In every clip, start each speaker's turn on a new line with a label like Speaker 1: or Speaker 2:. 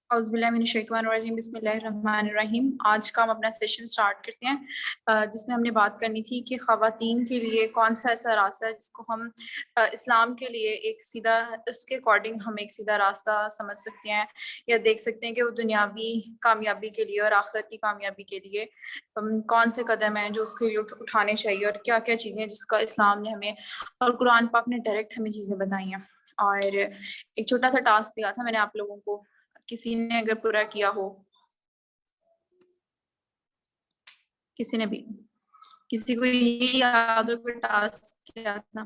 Speaker 1: اعوذ باللہ من الشیطان الرجیم، بسم اللہ الرحمن الرحیم۔ آج کا ہم اپنا سیشن سٹارٹ کرتے ہیں جس میں ہم نے بات کرنی تھی کہ خواتین کے لیے کون سا ایسا راستہ ہے جس کو ہم اسلام کے لیے ایک سیدھا، اس کے اکارڈنگ ہم ایک سیدھا راستہ سمجھ سکتے ہیں یا دیکھ سکتے ہیں کہ وہ دنیاوی کامیابی کے لیے اور آخرت کی کامیابی کے لیے کون سے قدم ہیں جو اس کے لیے اٹھانے چاہیے، اور کیا کیا چیزیں جس کا اسلام نے ہمیں اور قرآن پاک نے ڈائریکٹ ہمیں چیزیں بتائی ہیں۔ اور ایک چھوٹا سا ٹاسک دیا تھا میں نے آپ لوگوں کو، کسی نے اگر پورا کیا ہو، کسی نے بھی، کسی کو یہ یاد ہو کہ ٹاسک کیا تھا؟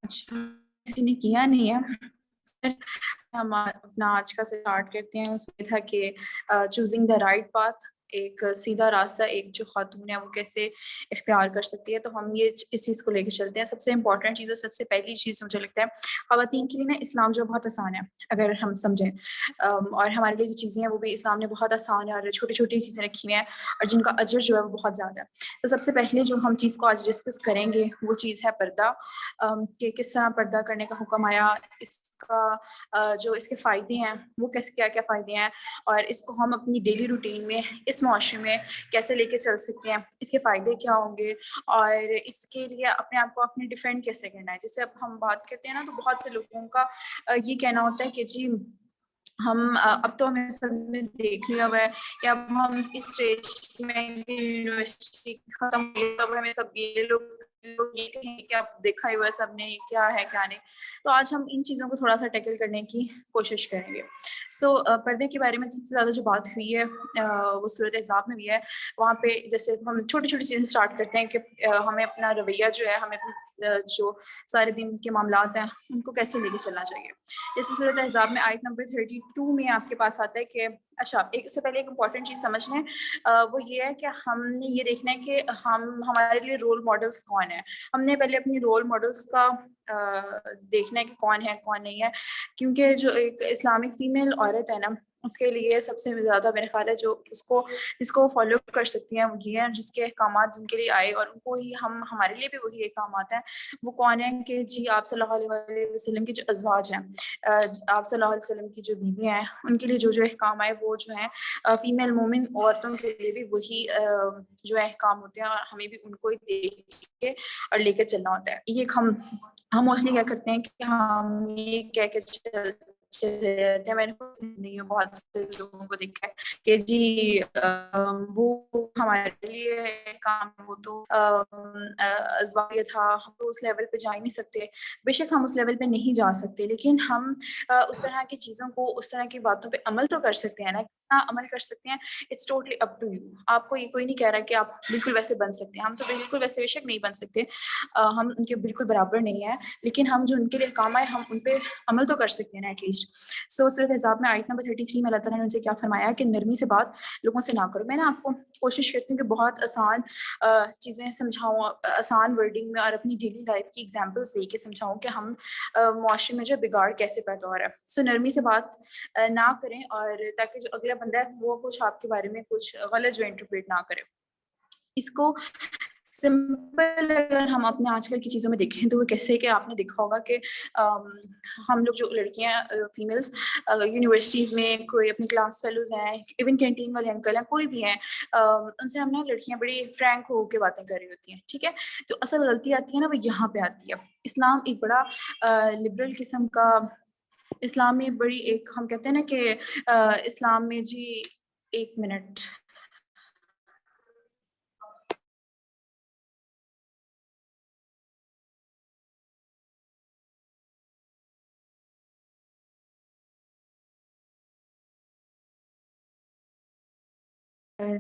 Speaker 1: اچھا، کسی نے کیا نہیں ہے۔ ہم اپنا آج کا اسٹارٹ کرتے ہیں۔ اس میں تھا کہ چوزنگ دا رائٹ پاتھ، ایک سیدھا راستہ ایک جو خاتون ہے وہ کیسے اختیار کر سکتی ہے۔ تو ہم یہ اس چیز کو لے کے چلتے ہیں۔ سب سے امپورٹنٹ چیز اور سب سے پہلی چیز مجھے لگتا ہے خواتین کے لیے نا، اسلام جو بہت آسان ہے اگر ہم سمجھیں، اور ہمارے لیے جو چیزیں ہیں وہ بھی اسلام نے بہت آسان ہے اور چھوٹی چھوٹی چیزیں رکھی ہوئی ہیں اور جن کا اجر جو ہے وہ بہت زیادہ ہے۔ تو سب سے پہلے جو ہم چیز کو آج ڈسکس کریں گے وہ چیز ہے پردہ، کہ کس طرح پردہ کرنے کا حکم آیا، اس کا جو اس کے فائدے ہیں وہ کیسے، کیا کیا فائدے ہیں، اور اس کو ہم اپنی ڈیلی روٹین میں اس معاشرے میں کیسے لے کے چل سکتے ہیں، اس کے فائدے کیا ہوں گے، اور اس کے لیے اپنے آپ کو اپنے ڈیفینڈ کیسے کرنا ہے۔ جیسے اب ہم بات کرتے ہیں نا تو بہت سے لوگوں کا یہ کہنا ہوتا ہے کہ جی ہم اب تو ہمیں سب نے دیکھ لیا ہوا ہے، یا اب ہم اس اسٹیج میں یونیورسٹی ختم ہوئی تب ہمیں سب یہ لوگ یہ کہیں کہ اب دیکھا ہی ہوا ہے سب نے کیا ہے کیا نہیں۔ تو آج ہم ان چیزوں کو تھوڑا سا ٹیکل کرنے کی کوشش کریں گے۔ پردے کے بارے میں سب سے زیادہ جو بات ہوئی ہے وہ سورۃ احزاب میں بھی ہے۔ وہاں پہ جیسے ہم چھوٹی چھوٹی چیزیں اسٹارٹ کرتے ہیں کہ ہمیں اپنا رویہ جو ہے، ہمیں جو سارے دن کے معاملات ہیں ان کو کیسے لے کے چلنا چاہیے۔ جیسے سورۃ احزاب میں آیت نمبر 32 میں آپ کے پاس آتا ہے کہ اچھا، اس سے پہلے ایک امپورٹنٹ چیز سمجھ لیں، وہ یہ ہے کہ ہم نے یہ دیکھنا ہے کہ ہمارے لیے رول ماڈلس کون ہیں۔ ہم نے پہلے اپنی رول ماڈلس کا دیکھنا ہے کہ کون ہے کون نہیں ہے، کیونکہ جو ایک اسلامک فیمیل عورت ہے نا، اس کے لیے سب سے زیادہ میرے خیال ہے جو جس کو فالو کر سکتی ہیں وہ یہ ہیں، جس کے احکامات جن کے لیے آئے اور ان کو ہی ہمارے لیے بھی وہی احکامات ہیں، وہ کون ہیں کہ جی آپ صلی اللہ علیہ وسلم کی جو ازواج ہیں، آپ صلی اللہ علیہ وسلم کی جو بیویاں ہیں، ان کے لیے جو جو احکام آئے وہ جو ہیں فیمیل مومن عورتوں کے لیے بھی وہی جو احکام ہوتے ہیں، اور ہمیں بھی ان کو ہی دیکھ کے اور لے کے چلنا ہوتا ہے۔ یہ ہم موسٹلی کیا کرتے ہیں کہ ہم یہ کہہ کے چلے جاتے ہیں، میں نے بہت سے لوگوں کو دیکھا ہے کہ جی وہ ہمارے لیے کام ہو تو ازواج تھا، ہم تو اس لیول پہ جا ہی نہیں سکتے۔ بے شک ہم اس لیول پہ نہیں جا سکتے، لیکن ہم اس طرح کی چیزوں کو، اس طرح کی باتوں پہ عمل تو کر سکتے ہیں نا، کتنا عمل کر سکتے ہیں it's totally up to you. آپ کو یہ کوئی نہیں کہہ رہا کہ آپ بالکل ویسے بن سکتے ہیں، ہم تو بالکل ویسے بے شک نہیں بن سکتے، ہم ان کے بالکل برابر نہیں ہیں، لیکن ہم جو ان کے لیے کام آئے ہم ان پہ عمل تو کر سکتے ہیں نا ایٹ لیسٹ۔ سورۃ احزاب میں آیت نمبر 33 میں اللہ تعالیٰ نے ان سے کیا فرمایا کہ نرمی سے بات لوگوں سے نہ کرو۔ میں نا آپ کو کوشش کرتی ہوں کہ بہت آسان چیزیں سمجھاؤں، آسان ورڈنگ میں، اور اپنی ڈیلی لائف کی ایگزامپلس دے کے سمجھاؤں کہ ہم معاشرے میں جو بگاڑ کیسے پیدا ہو رہا ہے۔ سو نرمی سے بات نہ کریں، اور تاکہ جو اگلا بندہ ہے وہ کچھ آپ کے بارے میں کچھ غلط جو انٹرپریٹ نہ کرے۔ اس کو سمپل اگر ہم اپنے آج کل کی چیزوں میں دیکھیں تو وہ کیسے کہ آپ نے دیکھا ہوگا کہ ہم لوگ جو لڑکیاں فیمیلس یونیورسٹیز میں کوئی اپنی کلاس فیلوز ہیں، ایون کینٹین والے انکل ہیں، کوئی بھی ہیں، ان سے ہم نا لڑکیاں بڑی فرینک ہو کے باتیں کر رہی ہوتی ہیں، ٹھیک ہے۔ جو اصل غلطی آتی ہے نا وہ یہاں پہ آتی ہے۔ اسلام ایک بڑا لبرل قسم کا، اسلام میں بڑی ایک ہم کہتے ہیں نا کہ اسلام میں جی ایک منٹ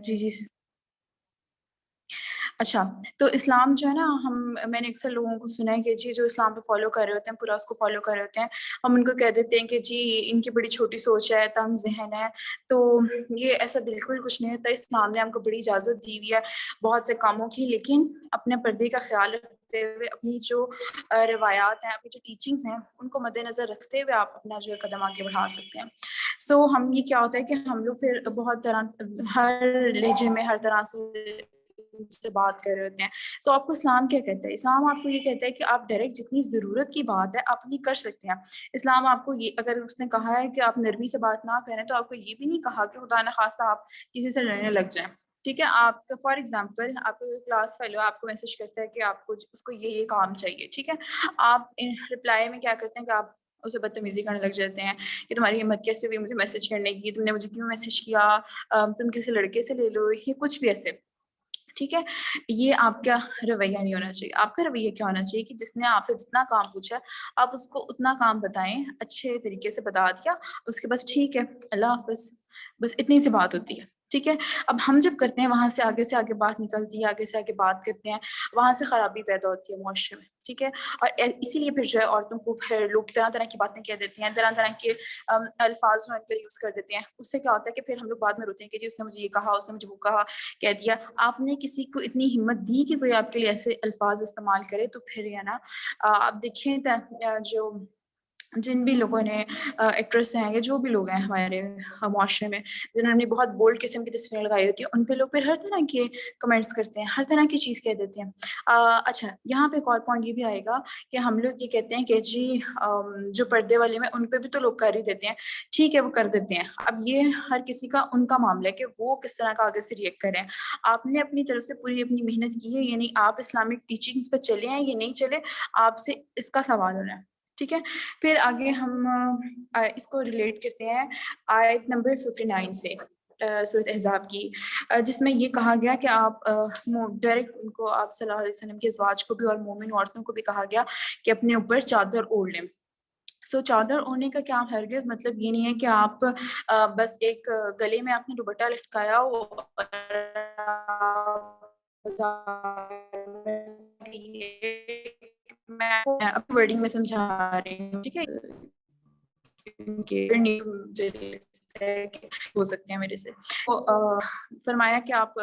Speaker 1: جی جی اچھا، تو اسلام جو ہے نا، میں نے اکثر لوگوں کو سنا ہے کہ جی جو اسلام پہ فالو کر رہے ہوتے ہیں، پورا اس کو فالو کر رہے ہوتے ہیں، ہم ان کو کہہ دیتے ہیں کہ جی ان کی بڑی چھوٹی سوچ ہے، تنگ ذہن ہے۔ تو یہ ایسا بالکل کچھ نہیں ہوتا۔ اسلام نے ہم کو بڑی اجازت دی ہوئی ہے بہت سے کاموں کی، لیکن اپنے پردے کا خیال رکھتے ہوئے، اپنی جو روایات ہیں، اپنی جو ٹیچنگز ہیں، ان کو مد نظر رکھتے ہوئے آپ اپنا جو ہے قدم آگے بڑھا سکتے ہیں۔ ہم یہ کیا ہوتا ہے کہ ہم لوگ پھر بہت طرح، ہر لہجے میں، ہر طرح سے سے بات کر رہے ہوتے ہیں. تو آپ کو اسلام کیا کہتا ہے؟ اسلام آپ کو یہ کہتا ہے کہ آپ ڈائریکٹ جتنی ضرورت کی بات ہے آپ نہیں کر سکتے ہیں. اسلام آپ کو یہ اگر اس نے کہا ہے کہ آپ نرمی سے بات نہ کریں تو آپ کو یہ بھی نہیں کہا کہ خدا نخواستہ آپ کسی سے لڑنے لگ جائیں. ٹھیک ہے، آپ کا فار ایگزامپل آپ کو کلاس فیلو آپ کو میسج کرتا ہے کہ آپ کو اس کو یہ کام چاہیے. ٹھیک ہے، آپ رپلائی میں کیا کرتے ہیں کہ آپ اسے بدتمیزی کرنے لگ جاتے ہیں کہ تمہاری ہمت کیسے ہوئی مجھے میسج کرنے کی، تم نے مجھے کیوں میسج کیا، تم کسی لڑکے سے لے لو، یہ کچھ بھی ایسے. ٹھیک ہے، یہ آپ کا رویہ نہیں ہونا چاہیے. آپ کا رویہ کیا ہونا چاہیے کہ جس نے آپ سے جتنا کام پوچھا آپ اس کو اتنا کام بتائیں، اچھے طریقے سے بتا دیا، اس کے بس ٹھیک ہے اللہ حافظ، بس اتنی سی بات ہوتی ہے. ٹھیک ہے، اب ہم جب کرتے ہیں وہاں سے آگے بات نکلتی ہے، آگے سے آگے بات کرتے ہیں، وہاں سے خرابی پیدا ہوتی ہے معاشرے میں. ٹھیک ہے، اور اسی لیے پھر جو ہے عورتوں کو پھر لوگ طرح طرح کی باتیں کہہ دیتے ہیں، طرح طرح کے الفاظ جو ان کے یوز کر دیتے ہیں. اس سے کیا ہوتا ہے کہ پھر ہم لوگ بعد میں روتے ہیں کہ جی اس نے مجھے یہ کہا، اس نے مجھے وہ کہا کہہ دیا. آپ نے کسی کو اتنی ہمت دی کہ کوئی آپ کے لیے ایسے الفاظ استعمال کرے تو پھر یہ نا آپ دیکھیں جو جن بھی لوگوں نے ایکٹریس ہیں یا جو بھی لوگ ہیں ہمارے معاشرے میں جنہوں نے بہت بولڈ قسم کی تصویریں لگائی ہوتی ہیں، ان پہ لوگ پھر ہر طرح کے کمنٹس کرتے ہیں، ہر طرح کی چیز کہہ دیتے ہیں. اچھا، یہاں پہ ایک اور پوائنٹ یہ بھی آئے گا کہ ہم لوگ یہ کہتے ہیں کہ جی جو پردے والے میں ان پہ بھی تو لوگ کر ہی دیتے ہیں. ٹھیک ہے، وہ کر دیتے ہیں. اب یہ ہر کسی کا ان کا معاملہ ہے کہ وہ کس طرح کا آگے سے ریئیکٹ کریں. آپ نے اپنی طرف سے پوری اپنی محنت کی ہے، یعنی آپ اسلامک ٹیچنگز پہ چلے ہیں یا نہیں چلے، آپ سے اس کا سوال ہونا ہے. ٹھیک ہے، پھر آگے ہم اس کو ریلیٹ کرتے ہیں آیت نمبر 59 سے سورۃ احزاب کی، جس میں یہ کہا گیا کہ آپ ڈائریکٹ ان کو آپ صلی اللہ علیہ وسلم کے ازواج کو بھی اور مومن عورتوں کو بھی کہا گیا کہ اپنے اوپر چادر اوڑھ لیں. چادر اوڑھنے کا کیا ہرگز مطلب یہ نہیں ہے کہ آپ بس ایک گلے میں آپ نے دوپٹہ لٹکایا ہو میں اپنی ورڈنگ میں سمجھا رہی ہوں. ٹھیک ہے، ہو سکتے ہیں میرے سے. فرمایا کہ آپ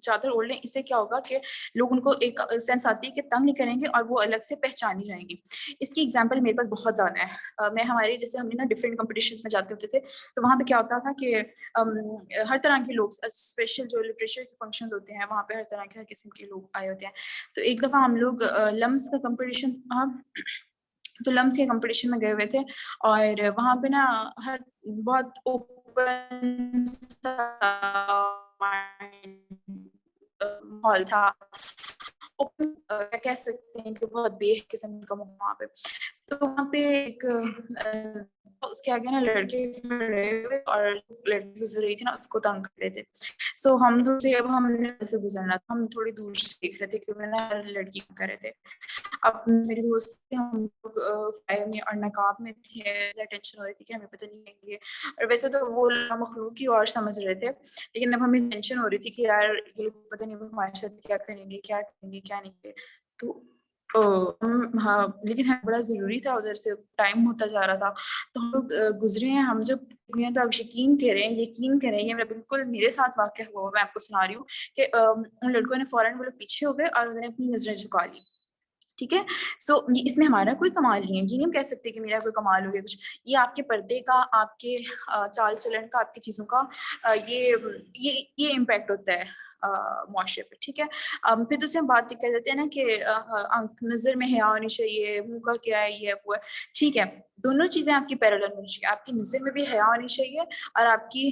Speaker 1: چادر اوڑھ لیں، اس سے کیا ہوگا کہ لوگ ان کو ایک سینس آتی ہے کہ تنگ نہیں کریں گے اور وہ الگ سے پہچانی جائیں گی. اس کی ایگزامپل میرے پاس بہت زیادہ ہے. میں ہمارے جیسے ہم نے نا ڈفرینٹ کمپٹیشنس میں جاتے ہوتے تھے تو وہاں پہ کیا ہوتا تھا کہ ہر طرح کے لوگ اسپیشل جو لٹریچر کے فنکشن ہوتے ہیں وہاں پہ ہر طرح کے ہر قسم کے لوگ آئے ہوتے ہیں. تو ایک دفعہ ہم لوگ لمس کا کمپٹیشن تو لمس کے کمپٹیشن میں گئے ہوئے تھے اور وہاں پہ نا ہر بہت اوپن ماحول تھا، کہہ سکتے ہیں کہ بہت بے قسم کا وہاں پہ. تو وہاں پہ ایک اس کے آگے نا لڑکے کھڑے ہوئے اور لڑکی گزر رہی تھی نا اس کو تنگ کر رہے تھے. ہم نے ایسے گزرنا تھا، ہم تھوڑی دور سے دیکھ رہے تھے کہ میں نا لڑکی کر رہے تھے. اب میری دوست ہم لوگ فائر میں اور نقاب میں تھے، ٹینشن ہو رہی تھی کہ ہمیں پتہ نہیں لیں گے. اور ویسے تو وہ مخلوق ہی اور سمجھ رہے تھے، لیکن اب ہمیں ٹینشن ہو رہی تھی کہ یار یہ لوگ پتہ نہیں وہ ہمارے ساتھ کیا کریں گے کیا نہیں گے. تو ہاں، لیکن ہمیں بڑا ضروری تھا، ادھر سے ٹائم ہوتا جا رہا تھا تو ہم لوگ گزرے ہیں. ہم جب تو آپ یقین کریں یہ بالکل میرے ساتھ واقع ہوا. میں آپ کو سنا رہی ہوں کہ ان لڑکوں نے فوراً وہ لوگ پیچھے ہو گئے اور انہوں نے اپنی نظریں جھکا لی. ٹھیک ہے، اس میں ہمارا کوئی کمال نہیں ہے، یہ نہیں ہم کہہ سکتے کہ میرا کوئی کمال ہو گیا کچھ. یہ آپ کے پردے کا، آپ کے چال چلن کا، آپ کی چیزوں کا یہ امپیکٹ ہوتا ہے معاشرے پہ. ٹھیک ہے، پھر دوسری ہم بات کہہ دیتے ہیں نا کہ نظر میں حیا ہونی چاہیے، منہ کا کیا ہے یہ ہے وہ ہے. ٹھیک ہے، دونوں چیزیں آپ کی پیرالل ہونی چاہیے. آپ کی نظر میں بھی حیا ہونی چاہیے اور آپ کی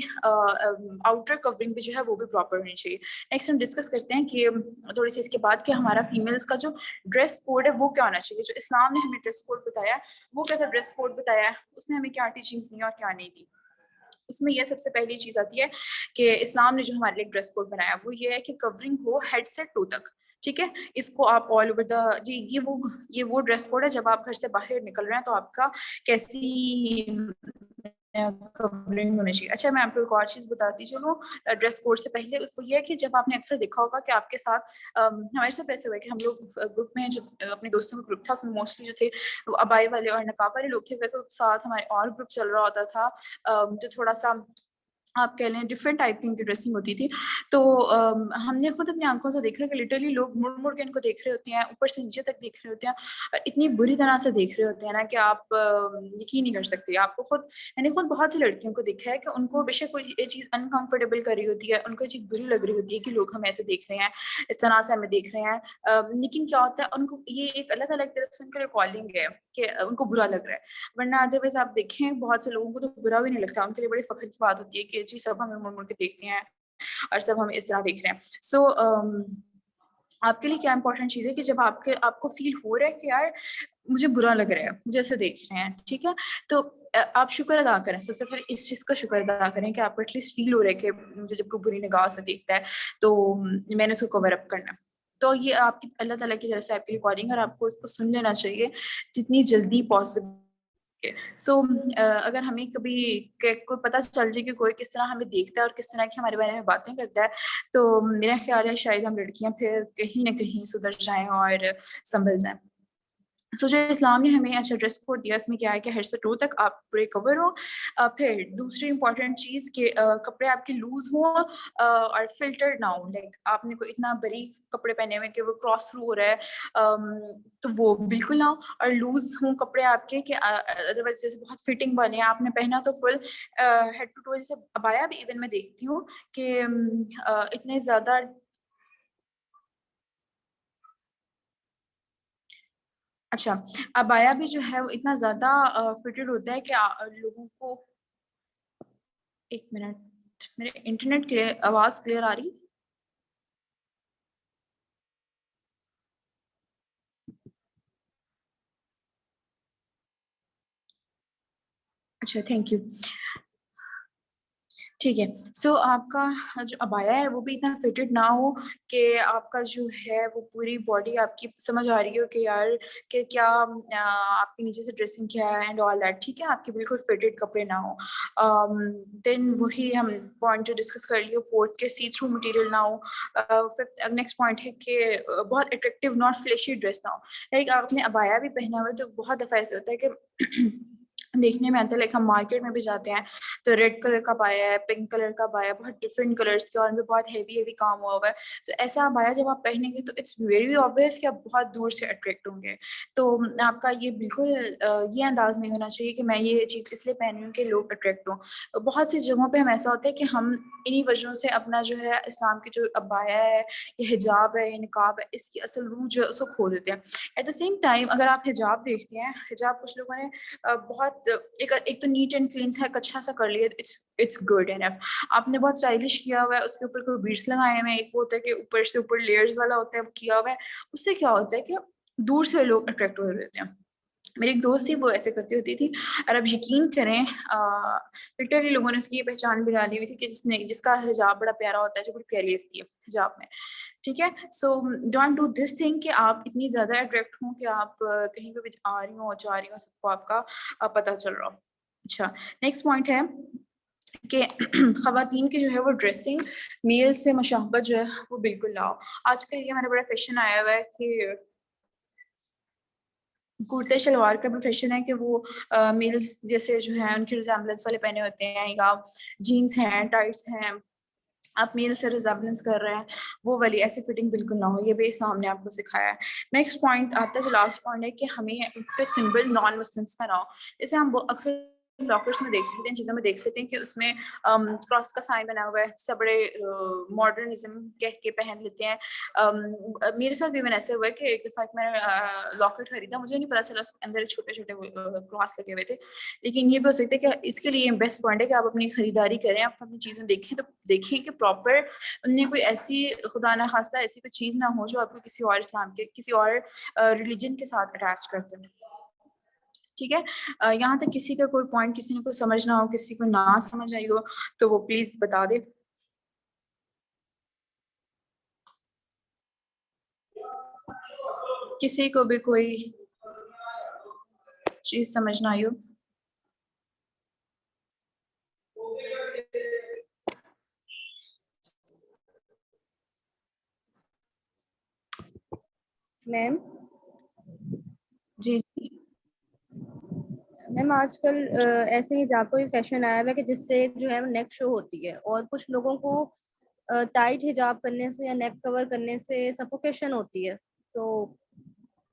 Speaker 1: آؤٹر کورنگ بھی جو ہے وہ بھی پراپر ہونی چاہیے. نیکسٹ ہم ڈسکس کرتے ہیں کہ تھوڑی سی اس کے بعد کہ ہمارا فیمیلز کا جو ڈریس کوڈ ہے وہ کیا ہونا چاہیے. جو اسلام نے ہمیں ڈریس کوڈ بتایا ہے وہ کیسا ڈریس کوڈ بتایا ہے، اس نے ہمیں کیا ٹیچنگس دی اور کیا نہیں دی. اس میں یہ سب سے پہلی چیز آتی ہے کہ اسلام نے جو ہمارے لیے ڈریس کوڈ بنایا وہ یہ ہے کہ کورنگ ہو ہیڈ سے ٹو تک. ٹھیک ہے، اس کو آپ آل اوور دا یہ وہ ڈریس کوڈ ہے جب آپ گھر سے باہر نکل رہے ہیں تو آپ کا کیسی کورنگ ہونی چاہیے. اچھا، میں آپ کو ایک اور چیز بتاتی چلوں ڈریس کوڈ سے پہلے. وہ یہ ہے کہ جب آپ نے اکثر دیکھا ہوگا کہ آپ کے ساتھ ہمارے ساتھ ایسے ہوئے کہ ہم لوگ گروپ میں جو اپنے دوستوں کا گروپ تھا اس میں موسٹلی جو تھے وہ ابائی والے اور نقاب والے لوگ تھے. اگر تو ساتھ ہمارے اور گروپ چل رہا ہوتا تھا جو تھوڑا سا آپ کہہ لیں ڈفرینٹ ٹائپ کی ان کی ڈریسنگ ہوتی تھی. تو ہم نے خود اپنی آنکھوں سے دیکھا کہ لٹرلی لوگ مڑ مڑ کے ان کو دیکھ رہے ہوتے ہیں، اوپر سے نیچے تک دیکھ رہے ہوتے ہیں، اتنی بری طرح سے دیکھ رہے ہوتے ہیں نا کہ آپ یقین نہیں کر سکتے. آپ کو خود، میں نے خود بہت سی لڑکیوں کو دیکھا ہے کہ ان کو بے شک کوئی یہ چیز انکمفرٹیبل کر رہی ہوتی ہے، ان کو یہ چیز بری لگ رہی ہوتی ہے کہ لوگ ہمیں ایسے دیکھ رہے ہیں، اس طرح سے ہمیں دیکھ رہے ہیں، لیکن کیا ہوتا ہے ان کو یہ ایک اللہ تعالیٰ کی طرف سے ان کے لیے کالنگ ہے کہ ان کو برا لگ رہا ہے. ورنہ ادروائز آپ دیکھیں بہت سے لوگوں کو تو برا بھی نہیں لگتا، ان کے لیے بڑی فخر کی بات ہوتی ہے کہ جی سب ہمیں مڑ مڑ کے دیکھتے ہیں اور سب ہمیں اس طرح دیکھ رہے ہیں. سو آپ کے لیے کیا امپورٹنٹ چیز ہے کہ جب آپ کو فیل ہو رہا ہے کہ یار مجھے برا لگ رہا ہے، مجھے ایسے دیکھ رہے ہیں، ٹھیک ہے، تو آپ شکر ادا کریں. سب سے پہلے اس چیز کا شکر ادا کریں کہ آپ کو ایٹ لیسٹ فیل ہو رہا ہے کہ مجھے جب کوئی بری نگاہ سے دیکھتا ہے تو میں نے اس کو کور اپ کرنا. تو یہ آپ کی اللہ تعالیٰ کی طرف سے آپ کی ریکارڈنگ، اور آپ کو اس کو سن لینا چاہیے جتنی جلدی پاسبل. سو اگر ہمیں کبھی کوئی پتہ چل جائے کہ کوئی کس طرح ہمیں دیکھتا ہے اور کس طرح کی ہمارے بارے میں باتیں کرتا ہے، تو میرا خیال ہے شاید ہم لڑکیاں پھر کہیں نہ کہیں سدھر جائیں اور سنبھل جائیں. سو جو اسلام نے ہمیں اچھا ڈریس کوڈ دیا، اس میں کیا ہے کہ ہیڈ سے ٹو تک آپ پورے کور ہو. پھر دوسری امپورٹنٹ چیز کہ کپڑے آپ کے لوز ہوں اور فلٹرڈ نہ ہوں. لائک آپ نے کوئی اتنا باریک کپڑے پہنے ہوئے کہ وہ کراس تھرو ہو رہا ہے تو وہ بالکل نہ ہو، اور لوز ہوں کپڑے آپ کے کہ ادروائز جیسے بہت فٹنگ بنے آپ نے پہنا تو فل ہیڈ ٹو ٹو. جیسے ابایا بھی ایون میں دیکھتی ہوں کہ اتنے زیادہ اچھا ابایا بھی جو ہے وہ اتنا زیادہ فٹڈ ہوتا ہے کہ لوگوں کو. ایک منٹ، میرے انٹرنیٹ آواز کلیئر آ رہی؟ اچھا تھینک یو. ٹھیک ہے. سو آپ کا جو ابایا ہے وہ بھی اتنا فٹڈ نہ ہو کہ آپ کا جو ہے وہ پوری باڈی آپ کی سمجھ آ رہی ہو کہ یار کہ کیا آپ کے نیچے سے ڈریسنگ کیا ہے اینڈ آل دیٹ. ٹھیک ہے، آپ کے بالکل فٹڈ کپڑے نہ ہو. دین وہی ہم پوائنٹ جو ڈسکس کر لیے فورتھ کے سی تھرو مٹیریل نہ ہو. ففتھ نیکسٹ پوائنٹ ہے کہ بہت اٹریکٹیو ناٹ فلیشی ڈریس نہ ہو. لائک آپ نے ابایا بھی پہنا ہوا ہے تو بہت دفعہ ایسا ہوتا ہے کہ دیکھنے میں آتا ہے، لائک ہم مارکیٹ میں بھی جاتے ہیں تو ریڈ کلر کا پایا ہے، پنک کلر کا پایا، بہت ڈفرینٹ کلرس کے، اور ان میں بہت ہیوی کام ہوا ہوا ہے. تو ایسا پایا جب آپ پہنیں گے تو اٹس ویری آبویس کہ آپ بہت دور سے اٹریکٹ ہوں گے. تو آپ کا یہ بالکل یہ انداز نہیں ہونا چاہیے کہ میں یہ چیز اس لیے پہنی ہوں کہ لوگ اٹریکٹ ہوں. بہت سی جگہوں پہ ہم ایسا ہوتا ہے کہ ہم انہی وجہوں سے اپنا جو ہے اسلام کی جو ابایا ہے، یہ حجاب ہے، یہ نقاب ہے، اس کی اصل روح جو ہے اس کو کھو دیتے ہیں. ایٹ دا سیم ٹائم اگر آپ حجاب دیکھتے ہیں، حجاب کچھ لوگوں نے بہت ایک تو نیٹ اینڈ کلین ہے، اچھا سا کر لیا، اٹس گڈ اینف. آپ نے بہت اسٹائلش کیا ہوا ہے، اس کے اوپر کوئی بیڈس لگائے ہوئے ہیں، ایک وہ ہوتا ہے کہ اوپر سے اوپر لیئرز والا ہوتا ہے وہ کیا ہوا ہے. اس سے کیا ہوتا ہے کہ دور سے لوگ اٹریکٹ ہو رہے ہوتے ہیں. میری ایک دوست تھی، وہ ایسے کرتی ہوتی تھی، اور اب یقین کریں لٹرلی لوگوں نے اس کی یہ پہچان بھی ڈالی ہوئی تھی کہ جس کا حجاب بڑا پیارا ہوتا ہے، جو بڑی پیاری لگتی ہے حجاب میں. ٹھیک ہے. So don't do this thing کہ آپ اتنی زیادہ اٹریکٹ ہوں کہ آپ کہیں پہ بھی آ رہی ہوں اور جا رہی ہوں سب کو آپ کا پتہ چل رہا ہو. اچھا نیکسٹ پوائنٹ ہے کہ خواتین کی جو ہے وہ ڈریسنگ میل سے مشابہت جو ہے وہ بالکل نہ ہو. آج کل یہ ہمارا بڑا فیشن آیا ہوا ہے کہ کرتے شلوار کا بھی فیشن ہے کہ وہ میلس جیسے جو ہیں ان کی ریزیمبلنس والے پہنے ہوتے ہیں، یا جینس ہیں، ٹائٹس ہیں، آپ میل سے ریزیمبلنس کر رہے ہیں، وہ والی ایسی فٹنگ بالکل نہ ہو. یہ بھی اسلام نے آپ کو سکھایا ہے. نیکسٹ پوائنٹ آتا ہے جو لاسٹ پوائنٹ ہے کہ ہمیں سمبل نان مسلمس کا نہ ہو. جیسے ہم اکثر لاکرس میں دیکھ لیتے ہیں، چیزوں میں دیکھ لیتے ہیں کہ اس میں کراس کا سائن بنا ہوا ہے، سب بڑے ماڈرنزم کہہ کے پہن لیتے ہیں. میرے ساتھ بھی ایسے ہوا ہے کہ ایک دفعہ میں نے لاکٹ خریدا، مجھے نہیں پتا چلا اس کے اندر چھوٹے چھوٹے کراس لگے ہوئے تھے. لیکن یہ بھی ہو سکتا ہے کہ اس کے لیے بیسٹ پوائنٹ ہے کہ آپ اپنی خریداری کریں، آپ اپنی چیزیں دیکھیں تو دیکھیں کہ پراپر ان میں کوئی ایسی خدا نہ خواستہ ایسی کوئی چیز نہ ہو جو آپ کو کسی اور اسلام کے کسی اور ریلیجن کے ساتھ اٹیچ کرتے ہیں. ٹھیک ہے. یہاں تک کسی کا کوئی پوائنٹ کسی نے کوئی سمجھنا ہو، کسی کو نہ سمجھ آئی ہو تو وہ پلیز بتا دے. کسی کو بھی کوئی چیز سمجھ نہ آئی ہو.
Speaker 2: میم
Speaker 1: جی جی
Speaker 2: میم آج کل ایسے حجاب کوئی فیشن آیا ہوا ہے کہ جس سے جو ہے نیک شو ہوتی ہے، اور کچھ لوگوں کو ٹائٹ حجاب کرنے سے یا نیک کور کرنے سے سفوکیشن ہوتی ہے، تو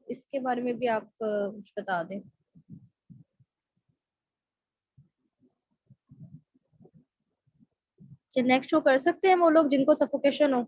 Speaker 2: اس کے بارے میں بھی آپ کچھ بتا دیں کہ نیک شو کر سکتے ہیں وہ لوگ جن کو سفوکیشن ہو؟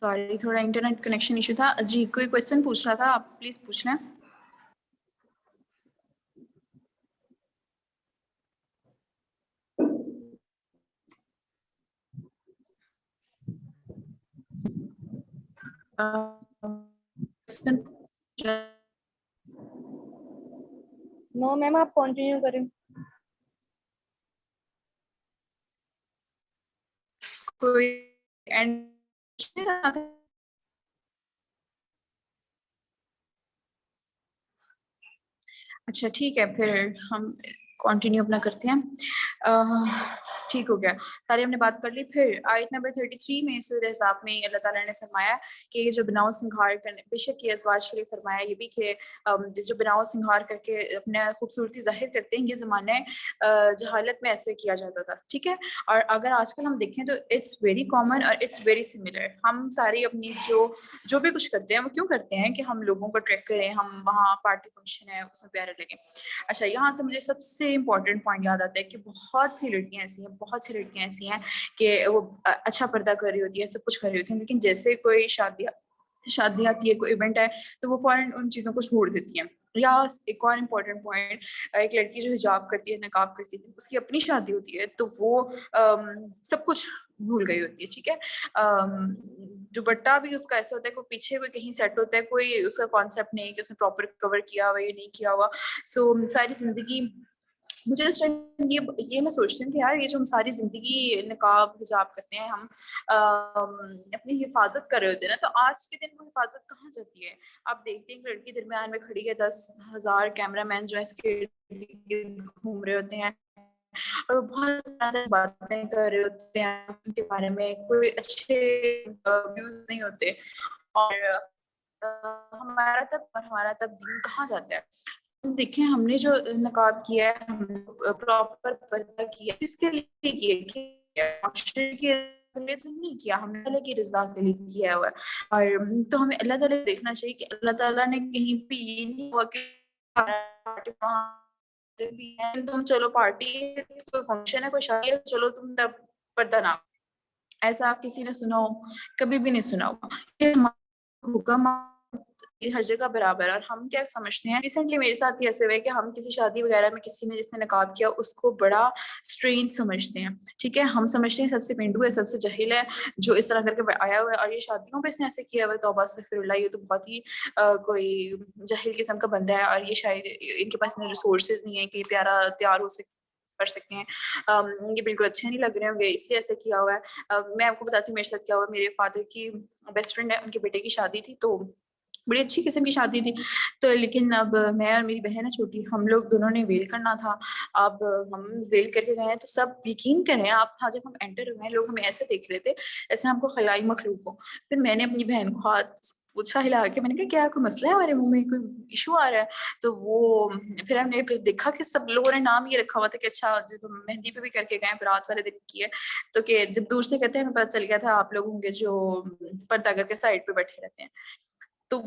Speaker 1: سوری تھوڑا انٹرنیٹ کنیکشن ایشو تھا جی. کوئی کوشچن پوچھ رہا تھا آپ پلیز پوچھ لیں.
Speaker 2: نو میم آپ کنٹینیو کریں.
Speaker 1: کوئی اچھا ٹھیک ہے پھر ہم کنٹینیو اپنا کرتے ہیں. ٹھیک ہو گیا ساری ہم نے بات کر لی. پھر آیت نمبر 33 میں سورہ احزاب میں اللہ تعالیٰ نے فرمایا کہ یہ جو بناؤ سنگھار کرنے، بے شک یہ ازواج کے لیے فرمایا یہ بھی کہ جو بناؤ سنگھار کر کے اپنے خوبصورتی ظاہر کرتے ہیں، یہ زمانے جہالت میں ایسے کیا جاتا تھا. ٹھیک ہے، اور اگر آج کل ہم دیکھیں تو اٹس ویری کامن اور اٹس ویری سملر. ہم ساری اپنی جو بھی کچھ کرتے ہیں وہ کیوں کرتے ہیں کہ ہم لوگوں کو ٹریک کریں، ہم وہاں پارٹی فنکشن ہے اس میں پیارے لگیں. اچھا یہاں سے مجھے سب سے امپورٹنٹ پوائنٹ یاد آتا ہے کہ بہت سی لڑکیاں ایسی ہیں کہ وہ اچھا پردہ کر رہی ہوتی ہے، سب کچھ کر رہی ہوتی ہیں، لیکن جیسے کوئی شادی آتی ہے، کوئی ایونٹ ہے، تو وہ فوراً ان چیزوں کو چھوڑ دیتی ہیں. یا ایک اور امپورٹنٹ پوائنٹ، ایک لڑکی جو حجاب کرتی ہے، نقاب کرتی ہے، اس کی اپنی شادی ہوتی ہے تو وہ سب کچھ بھول گئی ہوتی ہے. ٹھیک ہے، دوپٹہ بھی اس کا ایسا ہوتا ہے کوئی پیچھے کوئی کہیں سیٹ ہوتا ہے، کوئی اس کا کانسیپٹ نہیں کہ اس نے پراپر کور کیا ہوا یا نہیں کیا ہوا. سو ساری زندگی مجھے اس ٹائم یہ میں سوچتی ہوں کہ یار یہ جو ہم ساری زندگی نقاب حجاب کرتے ہیں، ہم اپنی حفاظت کر رہے ہوتے ہیں نا، تو آج کے دن وہ حفاظت کہاں جاتی ہے؟ آپ دیکھتے ہیں کہ لڑکی درمیان میں کھڑی ہے، 10,000 کیمرہ مین جو ہے اس کے گھوم رہے ہوتے ہیں اور بہت زیادہ باتیں کر رہے ہوتے ہیں ان کے بارے میں، کوئی اچھے ویوز نہیں ہوتے. اور ہمارا تب دین کہاں جاتا ہے؟ دیکھیں ہم نے جو نقاب کیا ہے، ہم نے پراپر پردہ کیا، کس کے لیے کیا؟ معاشرے کے لیے تو نہیں کیا، ہم نے اللہ کی رضا کے لیے کیا ہوا ہے. اور تو ہمیں اللہ تعالیٰ کو دیکھنا چاہیے کہ اللہ تعالیٰ نے کہیں بھی یہ نہیں ہوا کہ تم چلو پارٹی کوئی فنکشن ہے، کوئی شادی ہے، چلو تم تب پردہ نہ. ایسا کسی نے سنا ہو؟ کبھی بھی نہیں سنا ہوا. یہ حکم ہر جگہ برابر ہے. اور ہم کیا سمجھتے ہیں، ریسنٹلی میرے ساتھ یہ ایسے ہوئے کہ ہم کسی شادی وغیرہ میں کسی نے جس نے نقاب کیا اس کو بڑا اسٹرینج سمجھتے ہیں. ٹھیک ہے، ہم سمجھتے ہیں سب سے پینڈو ہے، سب سے جاہل ہے جو اس طرح کر کے آیا ہوا ہے، اور یہ شادیوں پہ اس نے ایسے کیا ہوا ہے. توبہ استغفر اللہ، یہ تو بہت ہی کوئی جاہل قسم کا بندہ ہے، اور یہ شاید ان کے پاس ریسورسز نہیں ہے کہ پیارا تیار ہو سکے کر سکتے ہیں. یہ بالکل اچھے نہیں لگ رہے ہوں گے اس لیے ایسے کیا ہوا ہے. میں آپ کو بتاتی ہوں میرے ساتھ کیا ہوا. میرے فادر کی بیسٹ فرینڈ ہے، ان کے بیٹے کی شادی تھی، تو بڑی اچھی قسم کی شادی تھی. تو لیکن اب میں اور میری بہن ہے چھوٹی، ہم لوگ دونوں نے ویل کرنا تھا. اب ہم ویل کر کے گئے ہیں تو سب یقین کریں آپ، جب ہم انٹر ہوئے ہیں لوگ ہمیں ایسے دیکھ رہے تھے ایسے ہم کو خلائی مخلوق ہو. پھر میں نے اپنی بہن کو ہاتھ پوچھا ہلا کے، میں نے کہا کیا کوئی مسئلہ ہے ہمارے منہ میں، کوئی ایشو آ رہا ہے؟ تو وہ پھر ہم نے پھر دیکھا کہ سب لوگوں نے نام یہ رکھا ہوا تھا کہ اچھا جب مہندی پہ بھی کر کے گئے، برات والے دن کی ہے، تو کہ جب دور سے کہتے ہیں ہمیں پتہ چل گیا تھا آپ لوگ ہوں گے جو پردہ کر کے سائڈ پہ بیٹھے رہتے ہیں. تو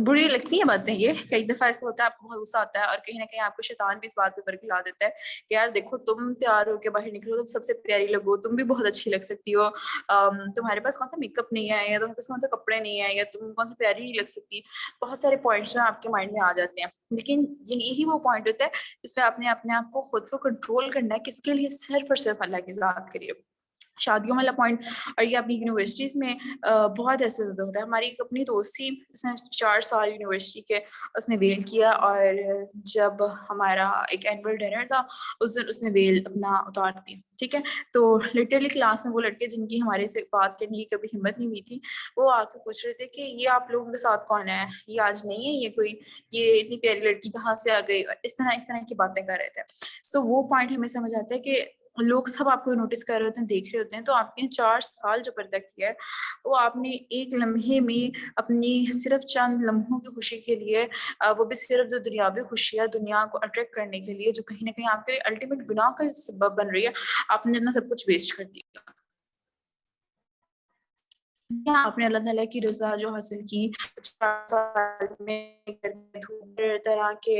Speaker 1: بری لگتی ہیں باتیں یہ. کئی دفعہ ایسا ہوتا ہے آپ کو بہت غصہ آتا ہے، اور کہیں نہ کہیں آپ کو شیطان بھی اس بات پہ برکھلا دیتا ہے کہ یار دیکھو تم تیار ہو کے باہر نکلو، تم سب سے پیاری لگو، تم بھی بہت اچھی لگ سکتی ہو، تمہارے پاس کون سا میک اپ نہیں ہے، یا تمہارے پاس کون سا کپڑے نہیں ہے، یا تم کون سی پیاری نہیں لگ سکتی. بہت سارے پوائنٹس جو آپ کے مائنڈ میں آ جاتے ہیں. لیکن یہی وہ پوائنٹ ہوتا ہے جس میں آپ نے اپنے آپ کو خود کو کنٹرول کرنا ہے. کس کے لیے؟ صرف اور صرف اللہ کی ذات کے لیے. شادیوں والا پوائنٹ. اور یہ اپنی یونیورسٹیز میں بہت ایسے زیادہ ہوتا ہے. ہماری ایک اپنی دوست تھی, اس نے 4 سال یونیورسٹی کے اس نے ویل کیا, اور جب ہمارا ایک اینول ڈنر تھا اس دن اس نے ویل اپنا اتار دی. ٹھیک ہے, تو لٹرلی کلاس میں وہ لڑکے جن کی ہمارے سے بات کرنے کی کبھی ہمت نہیں ہوئی تھی, وہ آ کے پوچھ رہے تھے کہ یہ آپ لوگوں کے ساتھ کون ہے, یہ آج نہیں ہے, یہ کوئی, یہ اتنی پیاری لڑکی کہاں سے آ گئی, اور اس طرح کی باتیں کر رہے تھے. تو وہ پوائنٹ ہمیں سمجھ آتا ہے کہ لوگ سب آپ کو نوٹس کر رہے ہوتے ہیں, دیکھ رہے ہوتے ہیں. تو آپ نے 4 سال جو پردہ کیا ہے وہ آپ نے ایک لمحے میں اپنی صرف چند لمحوں کی خوشی کے لیے, وہ بھی صرف جو دنیاوی خوشیاں دنیا کو اٹریکٹ کرنے کے لیے, جو کہیں نہ کہیں آپ کے الٹیمیٹ گناہ کا سبب بن رہی ہے, آپ نے اپنا سب کچھ ویسٹ کر دیا. آپ نے اللہ تعالیٰ کی رضا جو حاصل کی 4 سال میں طرح کے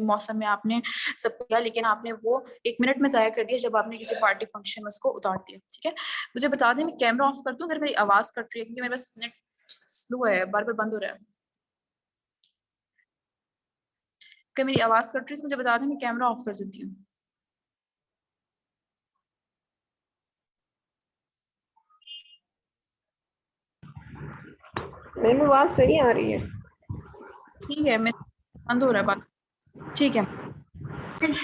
Speaker 1: موسم میں آپ نے سب کیا, لیکن آپ نے وہ 1 منٹ میں ضائع کر دیا جب آپ نے کسی پارٹی فنکشن میں اس کو اتار دیا. ٹھیک ہے, مجھے بتا دیں میں کیمرہ آف کر دوں اگر میری آواز کٹ رہی ہے, کیونکہ میرے پاس نیٹ سلو ہے, بار بار بند ہو رہا ہے. اگر میری آواز کٹ رہی ہے تو مجھے بتا دیں, میں کیمرہ آف کر دیتی ہوں.
Speaker 3: میم آواز صحیح آ رہی ہے.
Speaker 1: ٹھیک ہے, میں بند ہو رہا ہے بات. ٹھیک ہے,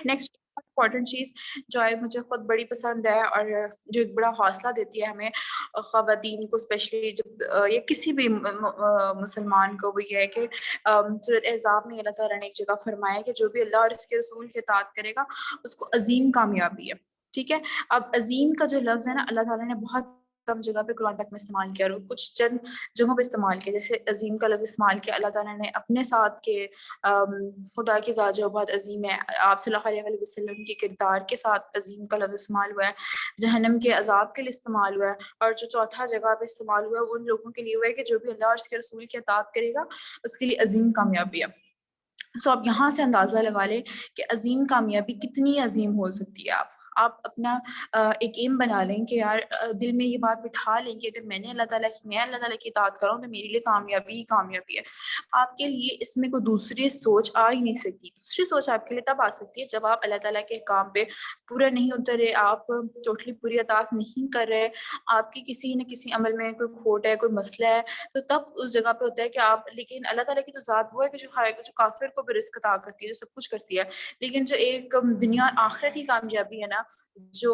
Speaker 1: نیکسٹ امپورٹنٹ چیز جو ہے مجھے خود بڑی پسند ہے اور جو ایک بڑا حوصلہ دیتی ہے ہمیں خواتین کو, اسپیشلی جب یا کسی بھی مسلمان کو, وہ یہ ہے کہ سورۃ احزاب میں اللہ تعالیٰ نے ایک جگہ فرمایا کہ جو بھی اللہ اور اس کے رسول کی اطاعت کرے گا اس کو عظیم کامیابی ہے. ٹھیک ہے, اب عظیم کا جو لفظ ہے نا, اللہ تعالیٰ نے بہت کم جگہ پہ قرآن پاک میں استعمال کیا, اور کچھ چند جگہوں پہ استعمال کیا. جیسے عظیم کا لفظ استعمال کیا اللہ تعالیٰ نے اپنے ساتھ کے خدا کی ذات جو بہت عظیم ہے, آپ صلی اللہ علیہ وسلم کے کردار کے ساتھ عظیم کا لفظ استعمال ہوا ہے. جہنم کے عذاب کے لیے استعمال ہوا ہے, اور جو چوتھا جگہ پہ استعمال ہوا ہے وہ ان لوگوں کے لیے ہوا ہے کہ جو بھی اللہ اور اس کے رسول کی اطاعت کرے گا اس کے لیے عظیم کامیابی ہے. سو آپ یہاں سے اندازہ لگا لیں کہ عظیم کامیابی کتنی عظیم ہو سکتی ہے. آپ اپنا ایک ایم بنا لیں کہ یار دل میں یہ بات بٹھا لیں کہ اگر میں اللہ تعالیٰ کی اطاعت کروں تو میرے لیے کامیابی ہی کامیابی ہے. آپ کے لیے اس میں کوئی دوسری سوچ آ ہی نہیں سکتی. دوسری سوچ آپ کے لیے تب آ سکتی ہے جب آپ اللہ تعالیٰ کے کام پہ پورا نہیں اترے, آپ ٹوٹلی پوری اطاعت نہیں کر رہے, آپ کی کسی نہ کسی عمل میں کوئی کھوٹ ہے, کوئی مسئلہ ہے, تو تب اس جگہ پہ ہوتا ہے کہ آپ, لیکن اللہ تعالیٰ کی تو ذات وہ ہے کہ جو کافر کو بھی رزق عطا کرتی ہے, جو سب کچھ کرتی ہے. لیکن جو ایک دنیا آخرت کی کامیابی ہے نا, جو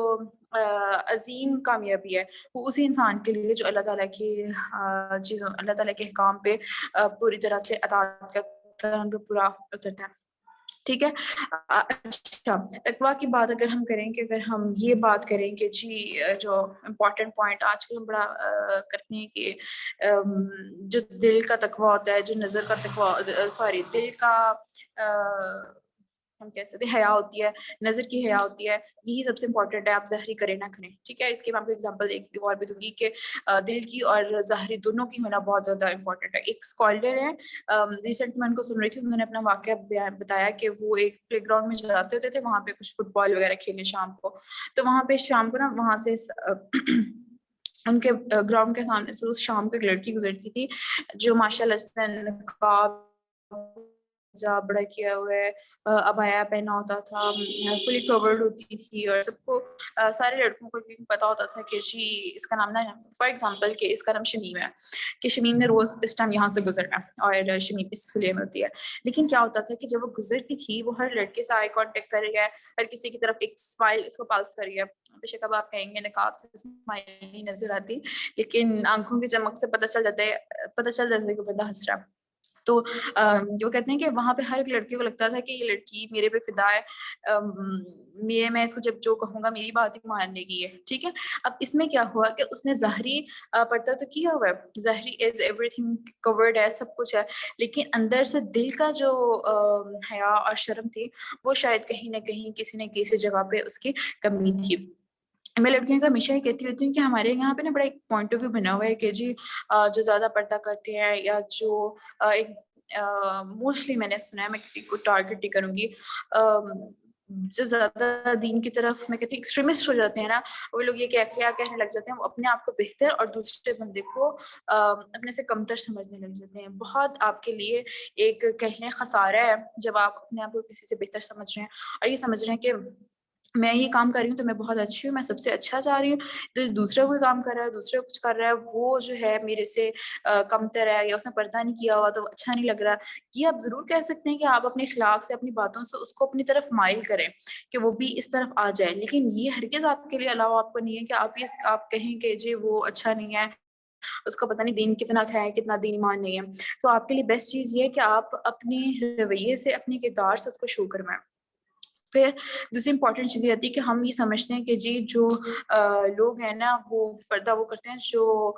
Speaker 1: عظیم کامیابی ہے, وہ اسی انسان کے لیے جو اللہ تعالیٰ کی چیزوں, اللہ تعالیٰ کے احکام پہ پوری طرح سے اطاعت کرتا ہے, ان پہ پورا اترتا ہے. ٹھیک ہے, اچھا تقویٰ کی بات اگر ہم کریں کہ اگر ہم یہ بات کریں کہ جی جو امپورٹنٹ پوائنٹ آج کل ہم بڑا کرتے ہیں کہ جو دل کا تقویٰ ہوتا ہے, جو نظر کا تقویٰ, دل کا ہم کہہ سکتے ہیں حیا ہوتی ہے, نظر کی حیا ہوتی ہے, یہی سب سے امپورٹنٹ ہے, آپ ظاہری کریں نہ کریں. ٹھیک ہے, اس کے میں آپ کو ایگزامپل ایک اور بھی دوں گی کہ دل کی اور ظاہری دونوں کی ہونا بہت زیادہ امپورٹنٹ ہے. ایک اسکالر ہے, ریسنٹ میں ان کو سن رہی تھی, انہوں نے اپنا واقعہ بتایا کہ وہ ایک پلے گراؤنڈ میں جاتے ہوتے تھے, وہاں پہ کچھ فٹ بال وغیرہ کھیلنے شام کو, تو وہاں پہ شام کو نا وہاں سے ان کے گراؤنڈ کے سامنے سے اس شام کو ایک لڑکی گزرتی تھی جو ماشاء اللہ سے نقاب جاب بڑا کیا ہوا ہے, ابایا پہنا ہوتا تھا, فلی کورڈ ہوتی تھی, اور سب کو سارے لڑکوں کو پتا ہوتا تھا کہ جی اس کا نام نا, فار ایگزامپل کہ اس کا نام شمیم ہے, کہ شمیم نے روز اس ٹائم یہاں سے گزرنا, اور شمیم اس فلے میں ہوتی ہے. لیکن کیا ہوتا تھا کہ جب وہ گزرتی تھی وہ ہر لڑکے سے آئی کانٹیکٹ کر رہی ہے, ہر کسی کی طرف ایک اسمائل اس کو پالس کر رہی ہے. بے شک اب آپ کہیں گے نقاب سے اسمائل نہیں نظر آتی, لیکن آنکھوں کی چمک سے پتہ چل جاتا ہے کہ بندہ ہنس رہا. تو جو کہتے ہیں کہ وہاں پہ ہر ایک لڑکی کو لگتا تھا کہ یہ لڑکی میرے پہ فدا ہے, میں اس کو جب جو کہوں گا میری بات ہی ماننے کی ہے. ٹھیک ہے, اب اس میں کیا ہوا کہ اس نے ظاہری پردہ تو کیا ہوا ہے, ظاہری از ایوری تھنگ کورڈ ہے, سب کچھ ہے, لیکن اندر سے دل کا جو حیا اور شرم تھی وہ شاید کہیں نہ کہیں کسی نہ کسی جگہ پہ اس کی کمی تھی. میں لڑکیوں کا ہمیشہ یہ کہتی ہوتی ہوں کہ ہمارے یہاں پہ نا بڑا ایک پوائنٹ آف ویو بنا ہوا ہے کہ جی جو زیادہ پردہ کرتے ہیں, یا جو ایک موسٹلی میں نے سنا ہے, میں کسی کو ٹارگٹ نہیں کروں گی, جو زیادہ دین کی طرف میں کہتی ہوں ایکسٹریمسٹ ہو جاتے ہیں نا, وہ لوگ یہ کیا کہنے لگ جاتے ہیں, وہ اپنے آپ کو بہتر اور دوسرے بندے کو اپنے سے کمتر سمجھنے لگ جاتے ہیں. بہت آپ کے لیے ایک کہہ لیں خسارہ ہے جب آپ اپنے آپ کو کسی سے بہتر سمجھ رہے ہیں, اور یہ سمجھ رہے ہیں کہ میں یہ کام کر رہی ہوں تو میں بہت اچھی ہوں، میں سب سے اچھا چاہ رہی ہوں، تو دوسرا کوئی کام کر رہا ہے، دوسرا کچھ کر رہا ہے، وہ جو ہے میرے سے کمتر ہے یا اس نے پردہ نہیں کیا ہوا تو وہ اچھا نہیں لگ رہا. یہ آپ ضرور کہہ سکتے ہیں کہ آپ اپنے اخلاق سے، اپنی باتوں سے اس کو اپنی طرف مائل کریں کہ وہ بھی اس طرف آ جائے، لیکن یہ ہرگز آپ کے لیے علاوہ آپ کو نہیں ہے کہ آپ کہیں کہ جی وہ اچھا نہیں ہے، اس کو پتہ نہیں دین کتنا ہے، کتنا دین ایمان نہیں ہے. تو آپ کے لیے بیسٹ چیز یہ ہے کہ آپ اپنے رویے سے، اپنے کردار سے اس کو شو کروائیں. پھر دوسری امپورٹنٹ چیز یہ آتی ہے کہ ہم یہ سمجھتے ہیں کہ جی جو لوگ ہیں نا وہ پردہ وہ کرتے ہیں جو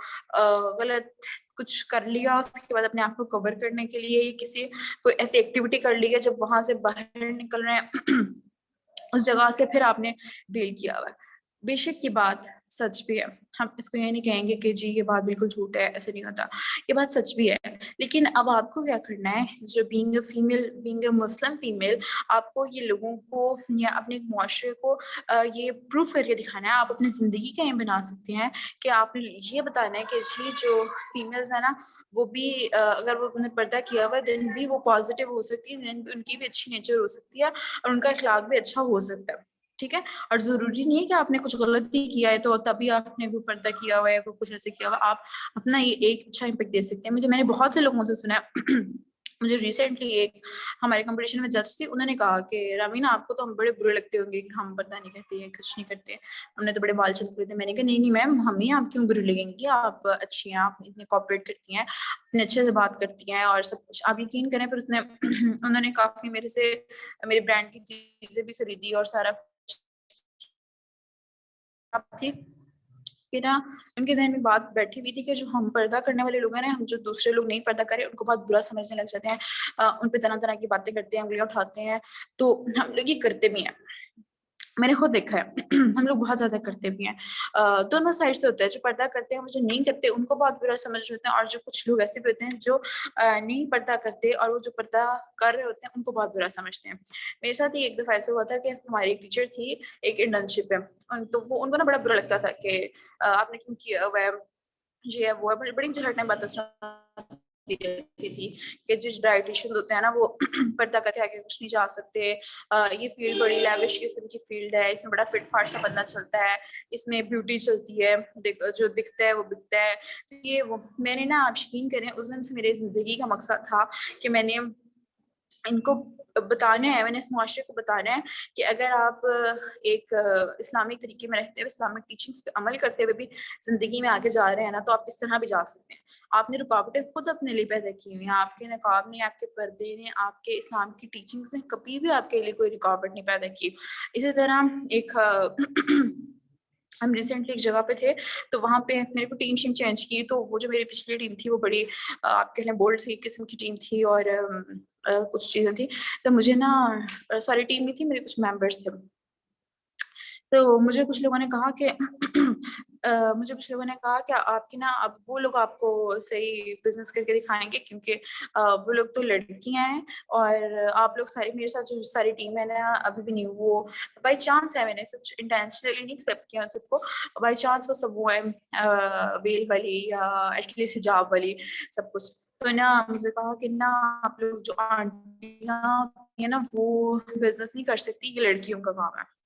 Speaker 1: غلط کچھ کر لیا اس کے بعد اپنے آپ کو کور کرنے کے لیے یہ کسی کوئی ایسی ایکٹیویٹی کر لی ہے جب وہاں سے باہر نکل رہے ہیں اس جگہ سے پھر آپ نے ویل کیا ہوا ہے. بے شک یہ بات سچ بھی ہے، ہم اس کو یہ نہیں کہیں گے کہ جی یہ بات بالکل جھوٹ ہے، ایسا نہیں ہوتا، یہ بات سچ بھی ہے. لیکن اب آپ کو کیا کرنا ہے، جو being a female, being a Muslim female, آپ کو یہ لوگوں کو یا اپنے معاشرے کو یہ پروف کر کے دکھانا ہے. آپ اپنی زندگی کا ایم بنا سکتے ہیں کہ آپ نے یہ بتانا ہے کہ جی جو فیمیلز ہیں نا وہ بھی اگر وہ نے پردہ کیا ہوا دن بھی وہ پازیٹیو ہو سکتی ہے، دن بھی ان کی بھی اچھی نیچر ہو سکتی ہے اور ان کا اخلاق بھی اچھا ہو سکتا ہے. ٹھیک ہے، اور ضروری نہیں ہے کہ آپ نے کچھ غلطی کیا ہے تو تبھی آپ نے کوئی پردہ کیا ہوا ہے یا کچھ ایسے کیا ہوا. آپ اپنا یہ ایک اچھا امپیکٹ دے سکتے ہیں. میں نے بہت سے لوگوں سے سنا ہے مجھے ریسنٹلی ایک ہمارے کمپٹیشن میں جج تھی، انہوں نے کہا کہ رامینا آپ کو تو ہم بڑے برے لگتے ہوں گے کہ ہم پردہ نہیں کرتے ہیں، کچھ نہیں کرتے، ہم نے تو بڑے بال چلتے تھے. میں نے کہا نہیں میم، ہمیں آپ کیوں برے لگیں گے، آپ اچھی ہیں، آپ اتنے کوآپریٹ کرتی ہیں، اتنے اچھے سے بات کرتی ہیں اور سب کچھ. آپ یقین کریں پھر انہوں نے کافی میرے سے میرے برانڈ کی چیزیں بھی خریدی اور سارا تھی کہ نا ان کے ذہن میں بات بیٹھی ہوئی تھی کہ جو ہم پردہ کرنے والے لوگ ہیں نا، ہم جو دوسرے لوگ نہیں پردہ کریں ان کو بہت برا سمجھنے لگ جاتے ہیں، ان پہ طرح طرح کی باتیں کرتے ہیں، انگلیاں اٹھاتے ہیں. تو ہم لوگ یہ کرتے بھی ہیں، میں نے خود دیکھا ہے ہم لوگ بہت زیادہ کرتے بھی ہیں. دونوں سائڈ سے ہوتا ہے، جو پردہ کرتے ہیں وہ جو نہیں کرتے ان کو بہت برا سمجھ رہے ہوتے ہیں، اور جو کچھ لوگ ایسے بھی ہوتے ہیں جو نہیں پردہ کرتے اور وہ جو پردہ کر رہے ہوتے ہیں ان کو بہت برا سمجھتے ہیں. میرے ساتھ ہی ایک دفعہ ایسا ہوا تھا کہ ہماری ایک ٹیچر تھی، ایک انٹرنشپ ہے، تو وہ ان کو نا بڑا برا لگتا تھا کہ آپ نے کیوں کیا ہوا ہے، جی ہے وہ ہے، بڑی مجھے ہر ٹائم بات رہتی تھی کہ جس ڈائٹیشین ہوتے ہیں نا وہ پردہ کر کے آگے کچھ نہیں جا سکتے، یہ فیلڈ بڑی لیوش قسم کی فیلڈ ہے، اس میں بڑا فٹ فاٹ سا بندہ چلتا ہے، اس میں بیوٹی چلتی ہے، جو دکھتا ہے وہ بکتا ہے. تو یہ وہ میں نے نا، آپ یقین کریں اس دن سے میرے زندگی کا مقصد تھا کہ میں نے ان کو بتانا ہے، میں نے اس معاشرے کو بتانا ہے کہ اگر آپ ایک اسلامک طریقے میں رہتے ہوئے، اسلامک ٹیچنگس پہ عمل کرتے ہوئے بھی زندگی میں آگے جا رہے ہیں نا تو آپ اس طرح بھی جا سکتے ہیں. آپ نے رکاوٹیں خود اپنے لیے پیدا کی ہوئی ہیں، آپ کے نقاب نے، آپ کے پردے نے، آپ کے اسلام کی ٹیچنگس نے کبھی بھی آپ کے لیے کوئی رکاوٹ نہیں پیدا کی. اسی طرح ایک ہم ریسنٹلی ایک جگہ پہ تھے تو وہاں پہ میرے کو ٹیم شیم چینج کی، تو وہ جو میری پچھلی ٹیم تھی وہ بڑی آپ کہہ لیں بولڈ سی قسم کی ٹیم تھی اور کچھ چیزیں تھی. تو مجھے نا ساری ٹیم نہیں تھی، میرے کچھ ممبرس تھے، تو مجھے کچھ لوگوں نے کہا کہ آپ کی نا اب وہ لوگ آپ کو صحیح بزنس کر کے دکھائیں گے کیونکہ وہ لوگ تو لڑکیاں ہیں اور آپ لوگ ساری میرے ساتھ جو ساری ٹیم ہے نا ابھی بھی نہیں، وہ بائی چانس ہے، میں نے سچ انٹینشنلی نہیں ایکسیپٹ کیا ان سب کو، بائی چانس وہ سب وہ ہے ویل والی یا ایٹ لیسٹ حجاب والی سب کچھ. تو نا مجھے کہا کہ نا آپ لوگ جو آنٹیاں نا وہ بزنس نہیں کر سکتی، یہ لڑکیوں کا کام ہے.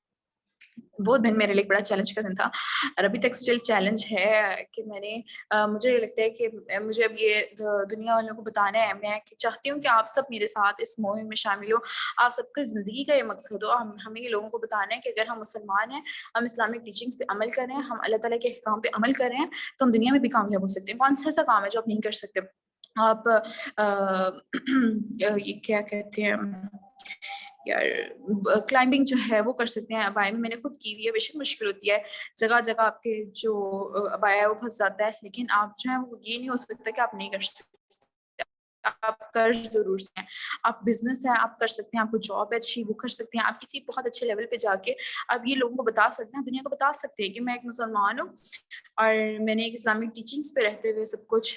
Speaker 1: وہ دن میرے لیے بڑا چیلنج کا دن تھا اور ابھی تک اسٹل چیلنج ہے کہ میں نے مجھے یہ لگتا ہے کہ مجھے اب یہ دنیا والوں کو بتانا ہے. میں چاہتی ہوں کہ آپ سب میرے ساتھ اس مہم میں شامل ہو، آپ سب کی زندگی کا یہ مقصد ہو. ہمیں یہ لوگوں کو بتانا ہے کہ اگر ہم مسلمان ہیں، ہم اسلامک ٹیچنگس پہ عمل کر رہے ہیں، ہم اللہ تعالیٰ کے احکام پہ عمل کر رہے ہیں تو ہم دنیا میں بھی کامیاب ہو سکتے ہیں. کون سا ایسا کام ہے جو آپ نہیں کر سکتے؟ آپ یہ کیا کہتے ہیں یار، کلائمبنگ جو ہے وہ کر سکتے ہیں. ابایا میں نے خود کی ہوئی ہے، بے شک مشکل ہوتی ہے، جگہ جگہ آپ کے جو ابایا ہے وہ پھنس جاتا ہے، لیکن آپ جو ہے وہ یہ نہیں ہو سکتا کہ آپ نہیں کر سکتے. آپ کر ضرور سکتے ہیں. آپ بزنس ہے آپ کر سکتے ہیں، آپ کو جاب ہے اچھی وہ کر سکتے ہیں، آپ کسی بہت اچھے لیول پہ جا کے آپ یہ لوگوں کو بتا سکتے ہیں، دنیا کو بتا سکتے ہیں کہ میں ایک مسلمان ہوں اور میں نے ایک اسلامک ٹیچنگس پہ رہتے ہوئے سب کچھ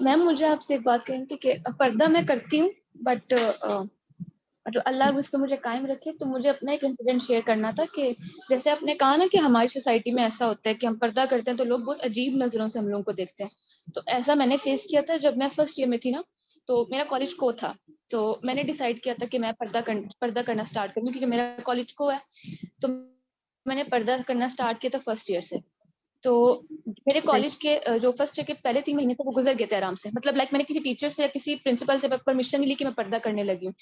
Speaker 4: میم مجھے آپ سے ایک بات کہنی تھی کہ پردہ میں کرتی ہوں بٹ مطلب اللہ اس پہ مجھے قائم رکھے. تو مجھے اپنا ایک انسیڈنٹ شیئر کرنا تھا کہ جیسے آپ نے کہا نا کہ ہماری سوسائٹی میں ایسا ہوتا ہے کہ ہم پردہ کرتے ہیں تو لوگ بہت عجیب نظروں سے ہم لوگوں کو دیکھتے ہیں. تو ایسا میں نے فیس کیا تھا جب میں فرسٹ ایئر میں تھی نا. تو میرا کالج کو تھا, تو میں نے ڈیسائیڈ کیا تھا کہ میں پردہ کرنا اسٹارٹ کروں کیونکہ میرا کالج کو ہے. تو میں نے پردہ کرنا اسٹارٹ کیا تھا فرسٹ ایئر سے. تو میرے کالج کے جو فرسٹ ایئر کے پہلے 3 مہینے تھے وہ گزر گئے تھے آرام سے. مطلب لائک میں نے کسی ٹیچر سے یا کسی پرنسپل سے پرمیشن نہیں لی کہ میں پردہ کرنے لگی ہوں.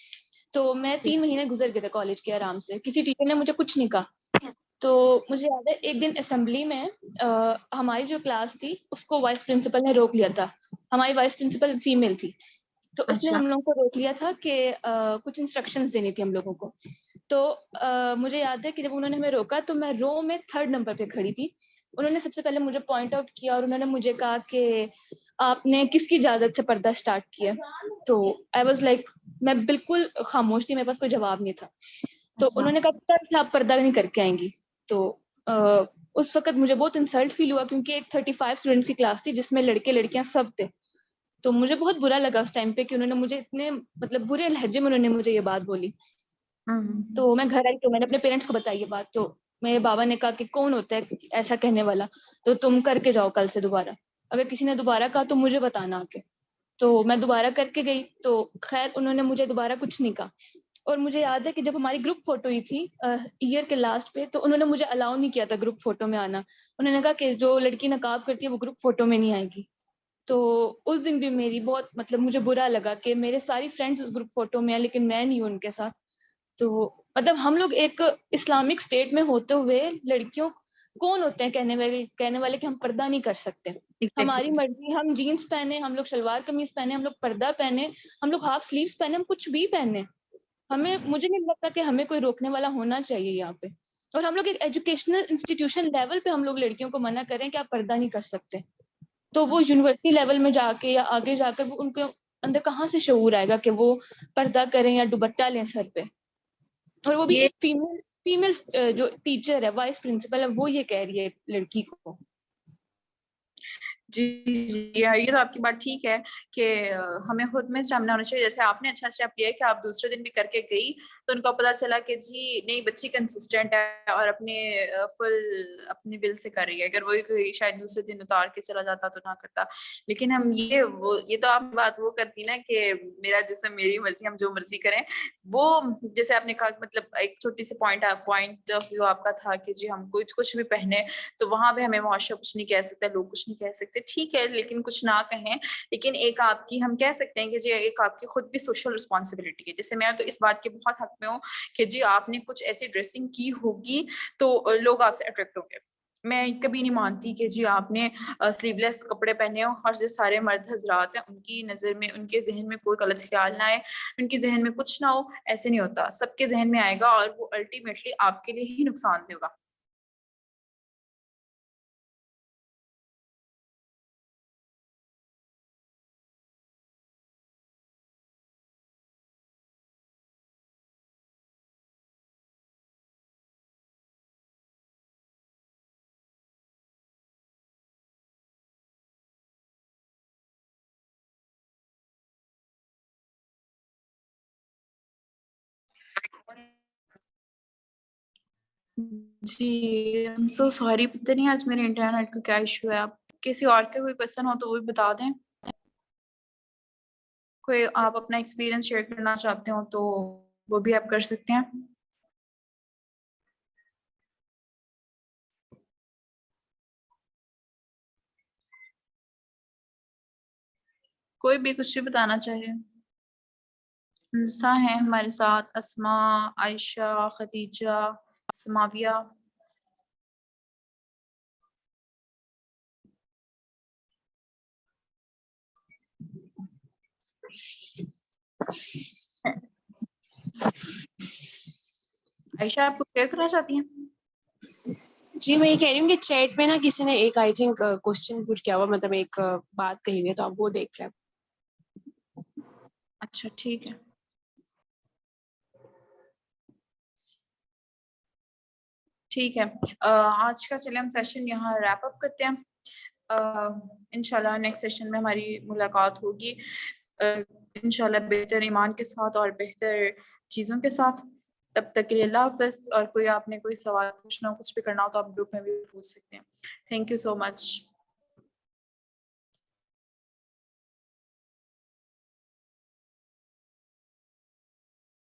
Speaker 4: تو میں 3 مہینے گزر گئے تھے کالج کے آرام سے, کسی ٹیچر نے مجھے کچھ نہیں کہا. تو مجھے یاد ہے ایک دن اسمبلی میں ہماری جو کلاس تھی اس کو وائس پرنسپل نے روک لیا تھا. ہماری وائس پرنسپل فیمیل تھی, تو اس نے
Speaker 1: اچھا.
Speaker 4: ہم لوگوں کو روک لیا تھا کہ کچھ انسٹرکشنز دینی تھی ہم لوگوں کو. تو مجھے یاد ہے کہ جب انہوں نے ہمیں روکا تو میں رو میں 3rd نمبر پہ کھڑی تھی. انہوں نے سب سے پہلے مجھے پوائنٹ آؤٹ کیا اور انہوں نے مجھے کہا کہ آپ نے کس کی اجازت سے پردہ اسٹارٹ کیا. تو آئی واز لائک, میں بالکل خاموش تھی, میرے پاس کوئی جواب نہیں تھا. تو انہوں نے کہا کہ آپ پردہ نہیں کر کے آئیں گی. تو اس وقت مجھے بہت انسلٹ فیل ہوا کیونکہ ایک 35 اسٹوڈنٹس کی کلاس تھی جس میں لڑکے لڑکیاں سب تھے. تو مجھے بہت برا لگا اس ٹائم پہ کہ انہوں نے مجھے اتنے مطلب برے لہجے میں انہوں نے مجھے یہ بات بولی. تو میں گھر آئی تو میں نے اپنے پیرنٹس کو بتائی یہ بات. تو میرے بابا نے کہا کہ کون ہوتا ہے ایسا کہنے والا, تو تم کر کے جاؤ کل سے دوبارہ, اگر کسی نے دوبارہ کہا تو مجھے بتانا آ کے. تو میں دوبارہ کر کے گئی تو خیر انہوں نے مجھے دوبارہ کچھ نہیں کہا. اور مجھے یاد ہے کہ جب ہماری گروپ فوٹو ہی تھی ایئر کے لاسٹ پہ, تو انہوں نے مجھے الاؤ نہیں کیا تھا گروپ فوٹو میں آنا. انہوں نے کہا کہ جو لڑکی نقاب کرتی ہے وہ گروپ فوٹو میں نہیں آئے گی. تو اس دن بھی میری بہت مطلب مجھے برا لگا کہ میرے ساری فرینڈس اس گروپ فوٹو میں ہیں لیکن میں نہیں ہوں ان کے ساتھ. تو مطلب ہم لوگ ایک اسلامک اسٹیٹ میں ہوتے ہوئے لڑکیوں کون ہوتے ہیں کہنے والے کہ ہم پردہ نہیں کر سکتے. ہماری مرضی, ہم جینس پہنے, ہم لوگ شلوار قمیض پہنے, ہم لوگ پردہ پہنے, ہم لوگ ہاف سلیوز پہنے, ہم کچھ بھی پہنے. مجھے نہیں لگتا کہ ہمیں کوئی روکنے والا ہونا چاہیے یہاں پہ. اور ہم لوگ ایک ایجوکیشنل انسٹیٹیوشن لیول پہ ہم لوگ لڑکیوں کو منع کریں کہ آپ پردہ نہیں کر سکتے. تو وہ یونیورسٹی لیول میں جا کے یا آگے جا کر وہ ان کے اندر کہاں سے شعور آئے گا کہ وہ پردہ کریں یا دوپٹہ لیں سر پہ. اور وہ بھی
Speaker 1: یہ
Speaker 4: ایک فیمیل جو ٹیچر ہے, وائس پرنسپل ہے, وہ یہ کہہ رہی ہے لڑکی کو.
Speaker 1: جی جی, یہ تو آپ کی بات ٹھیک ہے کہ ہمیں خود میں اسٹیمنا ہونا چاہیے. جیسے آپ نے اچھا اسٹیپ لیا کہ آپ دوسرے دن بھی کر کے گئی تو ان کو پتا چلا کہ جی نہیں بچی کنسسٹنٹ ہے اور اپنے فل اپنے ول سے کر رہی ہے. اگر وہی شاید دوسرے دن اتار کے چلا جاتا تو نہ کرتا. لیکن ہم یہ تو آپ بات وہ کرتی نا کہ میرا جسم میری مرضی, ہم جو مرضی کریں. وہ جیسے آپ نے کہا مطلب ایک چھوٹی سی پوائنٹ آف ویو آپ کا تھا کہ جی ہم کچھ بھی پہنے تو وہاں پہ ہمیں معاشرہ کچھ نہیں کہہ سکتا, لوگ کچھ نہیں کہہ سکتے. ٹھیک ہے لیکن کچھ نہ کہیں, لیکن ایک آپ کی ہم کہہ سکتے ہیں کہ جی ایک آپ کی خود بھی سوشل رسپانسبلٹی ہے. جیسے میں تو اس بات کے بہت حق میں ہوں کہ جی آپ نے کچھ ایسی ڈریسنگ کی ہوگی تو لوگ آپ سے اٹریکٹ ہوں گے. میں کبھی نہیں مانتی کہ جی آپ نے سلیو لیس کپڑے پہنے ہو اور جو سارے مرد حضرات ہیں ان کی نظر میں ان کے ذہن میں کوئی غلط خیال نہ آئے, ان کے ذہن میں کچھ نہ ہو. ایسے نہیں ہوتا, سب کے ذہن میں آئے گا اور وہ الٹیمیٹلی آپ کے لیے ہی نقصان دے گا. جی ایم سو سوری, پتہ نہیں آج میرے انٹرنیٹ کا کیا ایشو ہے. آپ کسی اور کے کوئی کوشچن ہو تو وہ بھی بتا دیں. کوئی آپ اپنا ایکسپیرینس شیئر کرنا چاہتے ہو تو وہ بھی آپ کر سکتے ہیں. کوئی بھی کچھ بھی بتانا چاہے. نساء ہیں ہمارے ساتھ, اسماء, عائشہ, خدیجہ, سماویہ. عائشہ آپ کو کلیئر کرنا چاہتی ہیں؟
Speaker 5: جی میں یہ کہہ رہی ہوں کہ چیٹ میں نا کسی نے ایک آئی تھنک کوشچن پوچھ کیا ہوا, مطلب ایک بات کہی ہوئی ہے, تو آپ وہ دیکھ لیں.
Speaker 1: اچھا ٹھیک ہے. ٹھیک ہے, آج کا چلے ہم سیشن یہاں ریپ اپ کرتے ہیں. انشاءاللہ نیکسٹ سیشن میں ہماری ملاقات ہوگی انشاءاللہ بہتر ایمان کے ساتھ اور بہتر چیزوں کے ساتھ. تب تک کے لیے اللہ حافظ. اور کوئی آپ نے کوئی سوال پوچھنا ہو کچھ بھی کرنا ہو تو آپ گروپ میں بھی پوچھ سکتے ہیں. Thank you so much.